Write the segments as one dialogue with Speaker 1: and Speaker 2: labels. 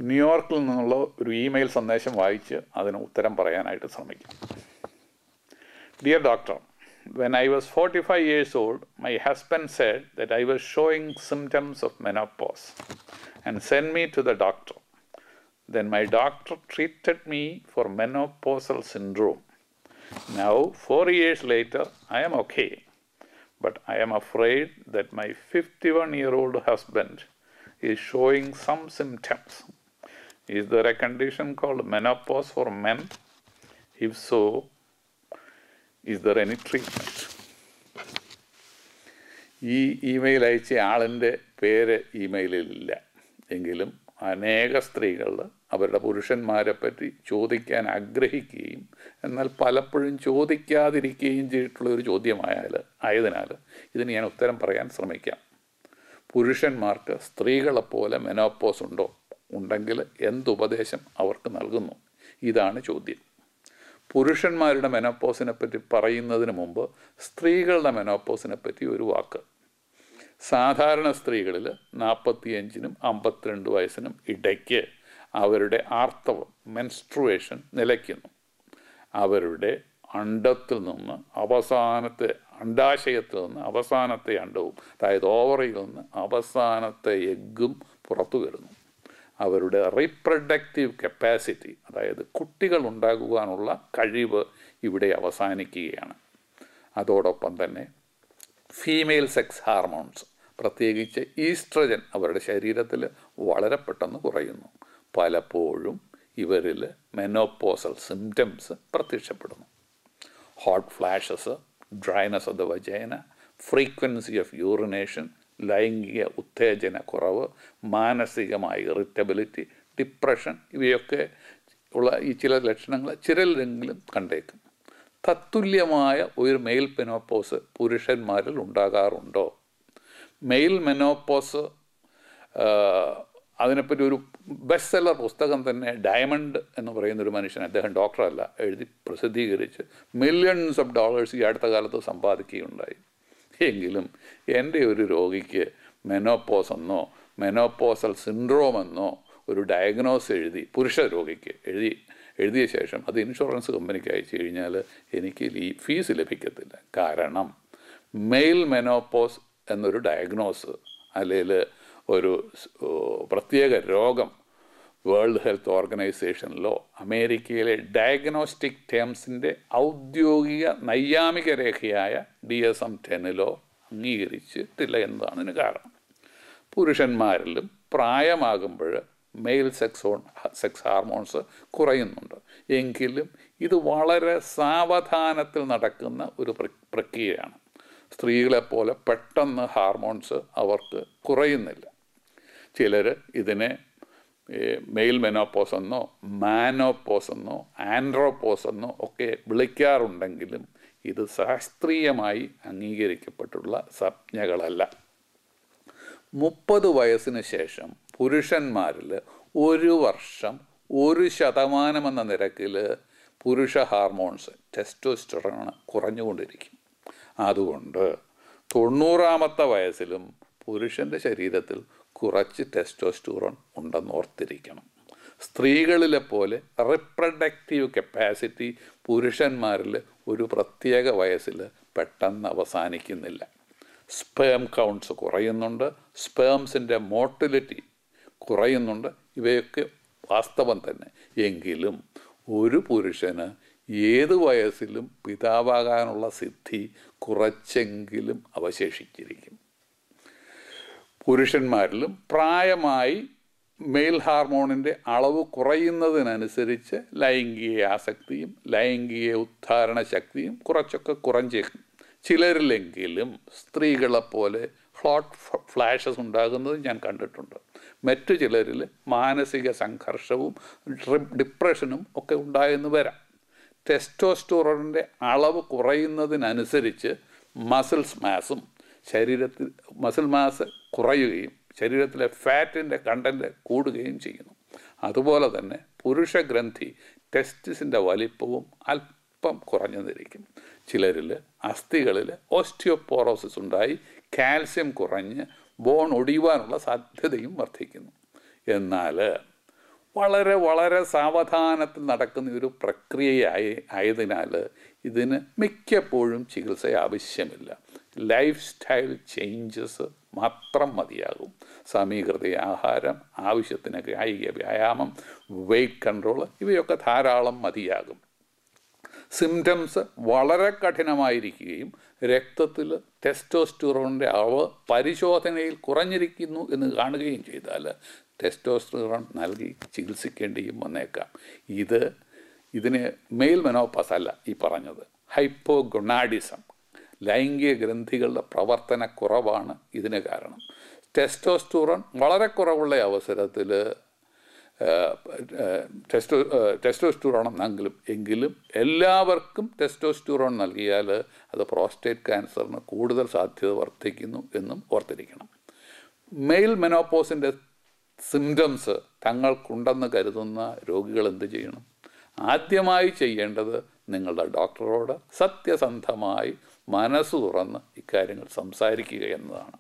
Speaker 1: ന്യൂയോർക്കിൽ നിന്നുള്ള ഒരു ഇമെയിൽ സന്ദേശം വായിച്ച് അതിന് ഉത്തരം പറയാനായിട്ട് ശ്രമിക്കാം. Dear doctor, when I was 45 years old, my husband said that I was showing symptoms of menopause and sent me to the doctor. Then my doctor treated me for menopausal syndrome. Now, 4 years later, I am okay, but I am afraid that my 51-year-old husband is showing some symptoms. Is there a condition called menopause for men? If so, is there any treatment? ഈ email അയച്ച ആളിൻ്റെ പേര് ഇമെയിലിലില്ല. എങ്കിലും അനേക സ്ത്രീകൾ അവരുടെ പുരുഷന്മാരെ പറ്റി ചോദിക്കാൻ ആഗ്രഹിക്കുകയും എന്നാൽ പലപ്പോഴും ചോദിക്കാതിരിക്കുകയും ചെയ്തിട്ടുള്ള ഒരു ആയതിനാൽ ഇതിന് ഞാൻ ഉത്തരം പറയാൻ ശ്രമിക്കാം. പുരുഷന്മാർക്ക് സ്ത്രീകളെപ്പോലെ മെനോപ്പോസ് ഉണ്ടോ? ഉണ്ടെങ്കിൽ എന്തുപദേശം അവർക്ക് നൽകുന്നു? ഇതാണ് ചോദ്യം. പുരുഷന്മാരുടെ മെനോപ്പോസിനെ പറ്റി പറയുന്നതിന് മുമ്പ് സ്ത്രീകളുടെ മെനോപ്പോസിനെ പറ്റി ഒരു വാക്ക്. സാധാരണ സ്ത്രീകളിൽ 45-നും 52 വയസ്സിനും ഇടയ്ക്ക് അവരുടെ ആർത്തവം മെൻസ്ട്രുവേഷൻ നിലയ്ക്കുന്നു. അവരുടെ അണ്ടത്തിൽ നിന്ന് അണ്ടാശയത്തിൽ നിന്ന് അവസാനത്തെ അണ്ടവും, അതായത് ഓവറിയിൽ നിന്ന് അവസാനത്തെ എഗ്ഗും പുറത്തു വരുന്നു. അവരുടെ റീപ്രൊഡക്റ്റീവ് കപ്പാസിറ്റി, അതായത് കുട്ടികൾ ഉണ്ടാകുവാനുള്ള കഴിവ് ഇവിടെ അവസാനിക്കുകയാണ്. അതോടൊപ്പം തന്നെ ഫീമെയിൽ സെക്സ് ഹാർമോൺസ്, പ്രത്യേകിച്ച് ഈസ്ട്രജൻ അവരുടെ ശരീരത്തിൽ വളരെ പെട്ടെന്ന് കുറയുന്നു. പലപ്പോഴും ഇവരിൽ മെനോപോസൽ സിംറ്റംസ് പ്രത്യക്ഷപ്പെടുന്നു. Hot flashes, dryness of the vagina, frequency of urination, ലൈംഗിക ഉത്തേജന കുറവ്, മാനസികമായ ഇറിറ്റബിലിറ്റി, ഡിപ്രഷൻ, ഇവയൊക്കെ ഉള്ള ഈ ചില ലക്ഷണങ്ങൾ ചിലരെങ്കിലും കണ്ടേക്കും. തത്തുല്യമായ ഒരു മെയിൽ മെനോപ്പോസ് പുരുഷന്മാരിൽ ഉണ്ടാകാറുണ്ടോ? മെയിൽ മെനോപ്പോസ് അതിനെപ്പറ്റി ഒരു ബെസ്റ്റ് സെല്ലർ പുസ്തകം തന്നെ ഡയമണ്ട് എന്ന് പറയുന്നൊരു മനുഷ്യൻ, അദ്ദേഹം ഡോക്ടറല്ല, എഴുതി പ്രസിദ്ധീകരിച്ച് മില്യൺസ് ഓഫ് ഡോളേഴ്സ് ഈ അടുത്ത കാലത്ത് സമ്പാദിക്കുകയുണ്ടായി. എങ്കിലും എൻ്റെ ഒരു രോഗിക്ക് മെനോപ്പോസ് എന്നോ മെനോപോസൽ സിൻഡ്രോം എന്നോ ഒരു ഡയഗ്നോസ് എഴുതി പുരുഷ രോഗിക്ക് എഴുതിയ ശേഷം അത് ഇൻഷുറൻസ് കമ്പനിക്ക് അയച്ചു കഴിഞ്ഞാൽ എനിക്ക് ഈ ഫീസ് ലഭിക്കത്തില്ല. കാരണം മെയിൽ മെനോപ്പോസ് എന്നൊരു ഡയഗ്നോസ് അല്ലെങ്കിൽ ഒരു പ്രത്യേക രോഗം വേൾഡ് ഹെൽത്ത് ഓർഗനൈസേഷനിലോ അമേരിക്കയിലെ ഡയഗ്നോസ്റ്റിക് ടേംസിൻ്റെ ഔദ്യോഗിക നൈയാമിക രേഖയായ DSM-10 അംഗീകരിച്ചിട്ടില്ല എന്നതാണ് ഇതിന് കാരണം. പുരുഷന്മാരിലും പ്രായമാകുമ്പോൾ മെയിൽ സെക്സ് ഹാർമോൺസ് കുറയുന്നുണ്ട്. എങ്കിലും ഇത് വളരെ സാവധാനത്തിൽ നടക്കുന്ന ഒരു പ്രക്രിയയാണ്. സ്ത്രീകളെപ്പോലെ പെട്ടെന്ന് ഹാർമോൺസ് അവർക്ക് കുറയുന്നില്ല. ചിലർ ഇതിനെ മെയിൽ മെനോപ്പോസ് എന്നോ മാനോപ്പോസ് എന്നോ ആൻഡ്രോപ്പോസ് എന്നോ ഒക്കെ വിളിക്കാറുണ്ടെങ്കിലും ഇത് ശാസ്ത്രീയമായി അംഗീകരിക്കപ്പെട്ടുള്ള സംജ്ഞകളല്ല. 30 വയസ്സിന് ശേഷം പുരുഷന്മാരിൽ 1 വർഷം 1% എന്ന നിരക്കിൽ പുരുഷ ഹാർമോൺസ് ടെസ്റ്റോസ്റ്റെറോൺ കുറഞ്ഞുകൊണ്ടിരിക്കും. അതുകൊണ്ട് 90-ാമത്തെ വയസ്സിലും പുരുഷൻ്റെ ശരീരത്തിൽ കുറച്ച് ടെസ്റ്റോസ്റ്റെറോൺ ഉണ്ടെന്ന് ഓർത്തിരിക്കണം. സ്ത്രീകളിലെ പോലെ റിപ്രൊഡക്റ്റീവ് കപ്പാസിറ്റി പുരുഷന്മാരിൽ ഒരു പ്രത്യേക വയസ്സിൽ പെട്ടെന്ന് അവസാനിക്കുന്നില്ല. സ്പേം കൗണ്ട്സ് കുറയുന്നുണ്ട്, സ്പേംസിൻ്റെ മോട്ടിലിറ്റി കുറയുന്നുണ്ട്. ഇവയൊക്കെ വാസ്തവം തന്നെ. എങ്കിലും ഒരു പുരുഷന് ഏത് വയസ്സിലും പിതാവാകാനുള്ള സിദ്ധി കുറച്ചെങ്കിലും അവശേഷിച്ചിരിക്കും. പുരുഷന്മാരിലും പ്രായമായി മെയിൽ ഹാർമോണിൻ്റെ അളവ് കുറയുന്നതിനനുസരിച്ച് ലൈംഗിക ആസക്തിയും ലൈംഗിക ഉദ്ധാരണ ശക്തിയും കുറച്ചൊക്കെ കുറഞ്ഞേക്കും. ചിലരിലെങ്കിലും സ്ത്രീകളെപ്പോലെ ഹോട്ട് ഫ്ലാഷസ് ഉണ്ടാകുന്നത് ഞാൻ കണ്ടിട്ടുണ്ട്. മറ്റു ചിലരിൽ മാനസിക സംഘർഷവും ഡിപ്രഷനും ഒക്കെ ഉണ്ടായെന്ന് വരാം. ടെസ്റ്റോസ്റ്റെറോണിൻ്റെ അളവ് കുറയുന്നതിനനുസരിച്ച് മസിൽ മാസ് കുറയുകയും ശരീരത്തിലെ ഫാറ്റിൻ്റെ കണ്ടൻറ്റ് കൂടുകയും ചെയ്യുന്നു. അതുപോലെ തന്നെ പുരുഷഗ്രന്ഥി ടെസ്റ്റിസിൻ്റെ വലിപ്പവും അല്പം കുറഞ്ഞിരിക്കും. ചിലരിൽ അസ്ഥികളിൽ ഓസ്റ്റിയോപോറോസിസ് ഉണ്ടായി കാൽസ്യം കുറഞ്ഞ് ബോൺ ഒടിയുവാനുള്ള സാധ്യതയും വർദ്ധിക്കുന്നു. എന്നാൽ വളരെ വളരെ സാവധാനത്തിൽ നടക്കുന്ന ഒരു പ്രക്രിയയായതിനാൽ ഇതിന് മിക്കപ്പോഴും ചികിത്സ ആവശ്യമില്ല. ലൈഫ് സ്റ്റൈൽ ചേഞ്ചസ് മാത്രം മതിയാകും. സമീകൃത ആഹാരം, ആവശ്യത്തിന് കായിക വ്യായാമം, വെയ്റ്റ് കൺട്രോൾ ഇവയൊക്കെ ധാരാളം മതിയാകും. സിംറ്റംസ് വളരെ കഠിനമായിരിക്കുകയും രക്തത്തിൽ ടെസ്റ്റോസ്റ്റിറോണിൻ്റെ അളവ് പരിശോധനയിൽ കുറഞ്ഞിരിക്കുന്നു എന്ന് കാണുകയും ചെയ്താൽ ടെസ്റ്റോസ്റ്റിറോൺ നൽകി ചികിത്സിക്കേണ്ടിയും വന്നേക്കാം. ഇതിന് മെയിൽ മെനോപാസ് അല്ല ഈ പറഞ്ഞത്, ഹൈപ്പോഗൊണാഡിസം, ലൈംഗിക ഗ്രന്ഥികളുടെ പ്രവർത്തനക്കുറവാണ് ഇതിന് കാരണം. ടെസ്റ്റോസ്റ്റിറോൺ വളരെ കുറവുള്ള അവസരത്തിൽ ടെസ്റ്റോസ്റ്റിറോൺ എങ്കിലും എല്ലാവർക്കും ടെസ്റ്റോസ്റ്റിറോൺ നൽകിയാൽ അത് പ്രോസ്റ്റേറ്റ് ക്യാൻസറിന് കൂടുതൽ സാധ്യത വർദ്ധിക്കുന്നു എന്നും ഓർത്തിരിക്കണം. മെയിൽ മെനോപോസിൻ്റെ സിംറ്റംസ് തങ്ങൾക്കുണ്ടെന്ന് കരുതുന്ന രോഗികൾ എന്ത് ചെയ്യണം? ആദ്യമായി ചെയ്യേണ്ടത് നിങ്ങളുടെ ഡോക്ടറോട് സത്യസന്ധമായി മനസ്സ് തുറന്ന് ഇക്കാര്യങ്ങൾ സംസാരിക്കുക എന്നതാണ്.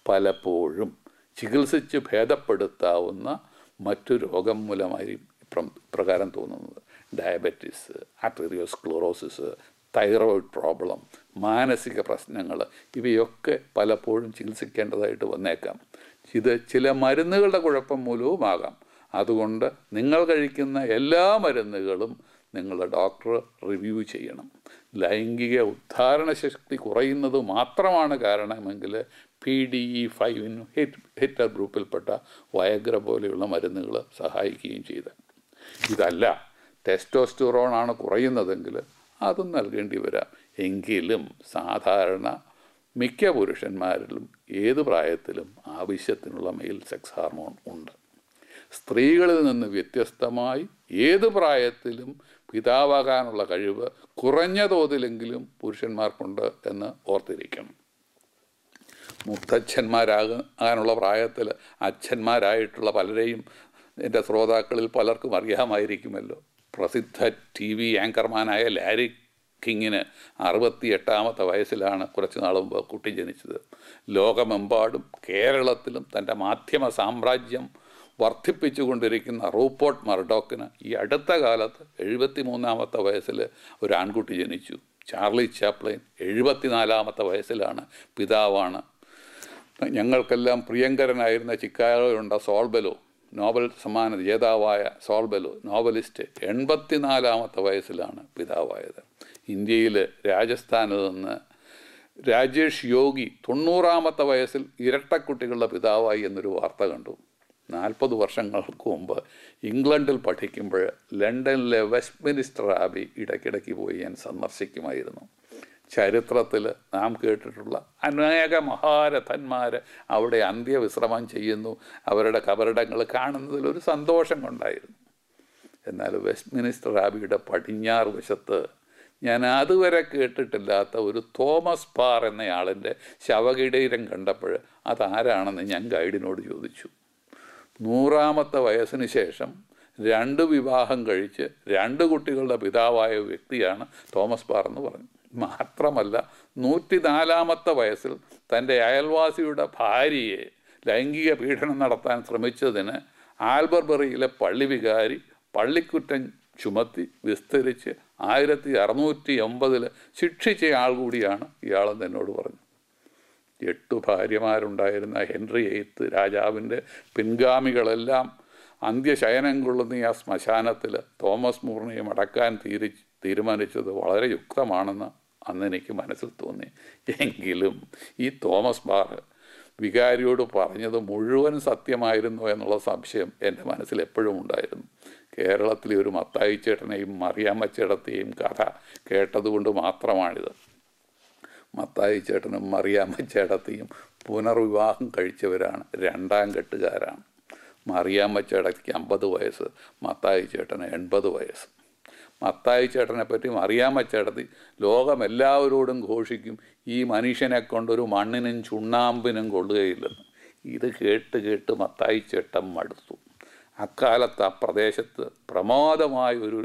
Speaker 1: പലപ്പോഴും ചികിത്സിച്ച് ഭേദപ്പെടുത്താവുന്ന മറ്റു രോഗം മൂലമായി ഇപ്രകാരം തോന്നുന്നത് ഡയബറ്റീസ്, ആർട്ടീരിയോസ്ക്ലറോസിസ്, തൈറോയിഡ് പ്രോബ്ലം, മാനസിക പ്രശ്നങ്ങൾ ഇവയൊക്കെ പലപ്പോഴും ചികിത്സിക്കേണ്ടതായിട്ട് വന്നേക്കാം. ഇത് ചില മരുന്നുകളുടെ കുഴപ്പം മൂലവുമാകാം. അതുകൊണ്ട് നിങ്ങൾ കഴിക്കുന്ന എല്ലാ മരുന്നുകളും നിങ്ങളുടെ ഡോക്ടർ റിവ്യൂ ചെയ്യണം. ലൈംഗിക ഉദ്ധാരണ ശക്തി കുറയുന്നത് മാത്രമാണ് കാരണമെങ്കിൽ PDE5 ഹിറ്റർ ഗ്രൂപ്പിൽപ്പെട്ട വയഗ്ര പോലെയുള്ള മരുന്നുകൾ സഹായിക്കുകയും ചെയ്ത്. ഇതല്ല ടെസ്റ്റോസ്റ്റിറോൺ ആണ് കുറയുന്നതെങ്കിൽ അതും നൽകേണ്ടി വരാം. എങ്കിലും സാധാരണ മിക്ക പുരുഷന്മാരിലും ഏത് പ്രായത്തിലും ആവശ്യത്തിനുള്ള മെയിൽ സെക്സ് ഹാർമോൺ ഉണ്ട്. സ്ത്രീകളിൽ നിന്ന് വ്യത്യസ്തമായി ഏത് പ്രായത്തിലും പിതാവാകാനുള്ള കഴിവ് കുറഞ്ഞ തോതിലെങ്കിലും പുരുഷന്മാർക്കുണ്ട് എന്ന് ഓർത്തിരിക്കണം. മുത്തച്ഛന്മാരാകാനുള്ള പ്രായത്തിൽ അച്ഛന്മാരായിട്ടുള്ള പലരെയും എൻ്റെ ശ്രോതാക്കളിൽ പലർക്കും അറിയാമായിരിക്കുമല്ലോ. പ്രസിദ്ധ TV ആങ്കർമാനായ ലാരി കിങ്ങിന് 68-ാമത്തെ വയസ്സിലാണ് കുറച്ച് നാൾ മുമ്പ് കുട്ടി ജനിച്ചത്. ലോകമെമ്പാടും കേരളത്തിലും തൻ്റെ മാധ്യമ സാമ്രാജ്യം വർദ്ധിപ്പിച്ചുകൊണ്ടിരിക്കുന്ന റൂപ്പോർട്ട് മർഡോക്കിന് ഈ അടുത്ത കാലത്ത് 73-ാമത്തെ വയസ്സിൽ ഒരു ആൺകുട്ടി ജനിച്ചു. ചാർലി ചാപ്ലിൻ 74-ാമത്തെ വയസ്സിലാണ് പിതാവാണ്. ഞങ്ങൾക്കെല്ലാം പ്രിയങ്കരനായിരുന്ന ചിക്കാഗോയിലുണ്ട സോൾബെലോ, നോബൽ സമ്മാന ജേതാവായ സോൾബെലോ നോവലിസ്റ്റ് 84-ാമത്തെ വയസ്സിലാണ് പിതാവായത്. ഇന്ത്യയിൽ രാജസ്ഥാനിൽ നിന്ന് രാജേഷ് യോഗി 90-ാമത്തെ വയസ്സിൽ ഇരട്ടക്കുട്ടികളുടെ പിതാവായി എന്നൊരു വാർത്ത കണ്ടു. 40 വർഷങ്ങൾക്ക് മുമ്പ് ഇംഗ്ലണ്ടിൽ പഠിക്കുമ്പോൾ ലണ്ടനിലെ വെസ്റ്റ്മിനിസ്റ്റർ ആബി ഇടയ്ക്കിടയ്ക്ക് പോയി ഞാൻ സന്ദർശിക്കുമായിരുന്നു. ചരിത്രത്തിൽ നാം കേട്ടിട്ടുള്ള അനേക മഹാരഥന്മാർ അവിടെ അന്ത്യവിശ്രമം ചെയ്യുന്നു. അവരുടെ കബറിടങ്ങൾ കാണുന്നതിലൊരു സന്തോഷം കൊണ്ടായിരുന്നു. എന്നാൽ വെസ്റ്റ്മിനിസ്റ്റർ ആബിയുടെ പടിഞ്ഞാറ് വശത്ത് ഞാൻ അതുവരെ കേട്ടിട്ടില്ലാത്ത ഒരു തോമസ് പാർ എന്നയാളിൻ്റെ ശവകിടീരം കണ്ടപ്പോൾ അതാരാണെന്ന് ഞാൻ ഗൈഡിനോട് ചോദിച്ചു. 100-ാമത്തെ വയസ്സിന് ശേഷം 2 വിവാഹം കഴിച്ച് 2 കുട്ടികളുടെ പിതാവായ വ്യക്തിയാണ് തോമസ് പാർ എന്ന് പറഞ്ഞു. മാത്രമല്ല 104-ാമത്തെ വയസ്സിൽ തൻ്റെ അയൽവാസിയുടെ ഭാര്യയെ ലൈംഗിക പീഡനം നടത്താൻ ശ്രമിച്ചതിന് ആൽബർബറിയിലെ പള്ളി വികാരി പള്ളിക്കുറ്റം ചുമത്തി വിസ്തരിച്ച് 1680 ശിക്ഷിച്ചയാൾ കൂടിയാണ് ഇയാളെന്ന് എന്നോട് പറഞ്ഞു. 8 ഭാര്യമാരുണ്ടായിരുന്ന ഹെൻറി VIII രാജാവിൻ്റെ പിൻഗാമികളെല്ലാം അന്ത്യശയനം കൊള്ളുന്ന ആ ശ്മശാനത്തിൽ തോമസ് മൂറിനെയും അടക്കാൻ തീരുമാനിച്ചത് വളരെ യുക്തമാണെന്ന് അന്ന് എനിക്ക് മനസ്സിൽ തോന്നി. എങ്കിലും ഈ തോമസ് പാർ വികാരിയോട് പറഞ്ഞത് മുഴുവൻ സത്യമായിരുന്നു എന്നുള്ള സംശയം എൻ്റെ മനസ്സിൽ എപ്പോഴും ഉണ്ടായിരുന്നു. കേരളത്തിലെ ഒരു മത്തായി ചേട്ടനെയും മറിയാമ്മ ചേട്ടത്തെയും കഥ കേട്ടതുകൊണ്ട് മാത്രമാണിത്. മത്തായി ചേട്ടനും മറിയാമ്മ ചേട്ടത്തെയും പുനർവിവാഹം കഴിച്ചവരാണ്, 2ാം കെട്ടുകാരാണ്. മറിയാമ്മ ചേട്ടത്തിക്ക് 50 വയസ്സ്, മത്തായി ചേട്ടന് 80 വയസ്സ്. മത്തായി ചേട്ടനെ പറ്റി മറിയാമ്മ ചേട്ടത്തി ലോകമെല്ലാവരോടും ഘോഷിക്കും, ഈ മനുഷ്യനെ കൊണ്ടൊരു മണ്ണിനും ചുണ്ണാമ്പിനും കൊള്ളുകയില്ലെന്ന്. ഇത് കേട്ട് മത്തായി ചേട്ടൻ മടുത്തു. അക്കാലത്ത് ആ പ്രദേശത്ത് പ്രമാദമായൊരു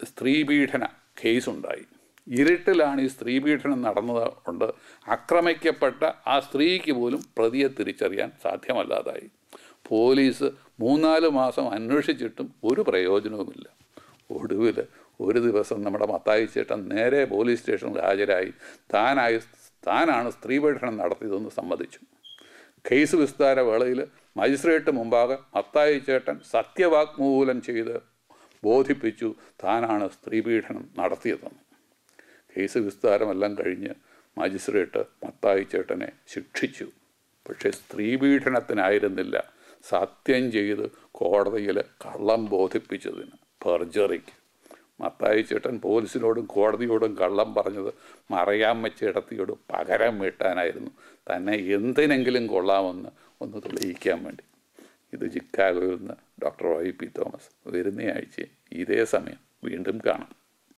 Speaker 1: സ്ത്രീപീഡന കേസുണ്ടായി. ഇരുട്ടിലാണ് ഈ സ്ത്രീപീഡനം നടന്നത് കൊണ്ട് ആക്രമിക്കപ്പെട്ട ആ സ്ത്രീക്ക് പോലും പ്രതിയെ തിരിച്ചറിയാൻ സാധ്യമല്ലാതായി. പോലീസ് 3-4 മാസം അന്വേഷിച്ചിട്ടും ഒരു പ്രയോജനവുമില്ല. ഒടുവിൽ ഒരു ദിവസം നമ്മുടെ മത്തായി ചേട്ടൻ നേരെ പോലീസ് സ്റ്റേഷനിൽ ഹാജരായി താനാണ് സ്ത്രീപീഡനം നടത്തിയതെന്ന് സമ്മതിച്ചു. കേസ് വിസ്താര വേളയിൽ മജിസ്ട്രേറ്റ് മുമ്പാകെ മത്തായി ചേട്ടൻ സത്യവാങ്മൂലം ചെയ്ത് ബോധിപ്പിച്ചു താനാണ് സ്ത്രീപീഡനം നടത്തിയതെന്ന്. കേസ് വിസ്താരമെല്ലാം കഴിഞ്ഞ് മജിസ്ട്രേറ്റ് മത്തായി ചേട്ടനെ ശിക്ഷിച്ചു. പക്ഷേ സ്ത്രീപീഡനത്തിനായിരുന്നില്ല, സത്യം ചെയ്ത് കോടതിയിൽ കള്ളം ബോധിപ്പിച്ചതിന്, പെർജറിക്ക്. മത്തായി ചേട്ടൻ പോലീസിനോടും കോടതിയോടും കള്ളം പറഞ്ഞത് മറിയാമ്മച്ചേട്ടത്തിയോട് പകരം വീട്ടാനായിരുന്നു, തന്നെ എന്തിനെങ്കിലും കൊള്ളാമെന്ന് ഒന്ന് തെളിയിക്കാൻ വേണ്ടി. ഇത് ചിക്കാഗോയിൽ നിന്ന് ഡോക്ടർ വൈ പി തോമസ്. വരുന്ന ആഴ്ച ഇതേ സമയം വീണ്ടും കാണാം.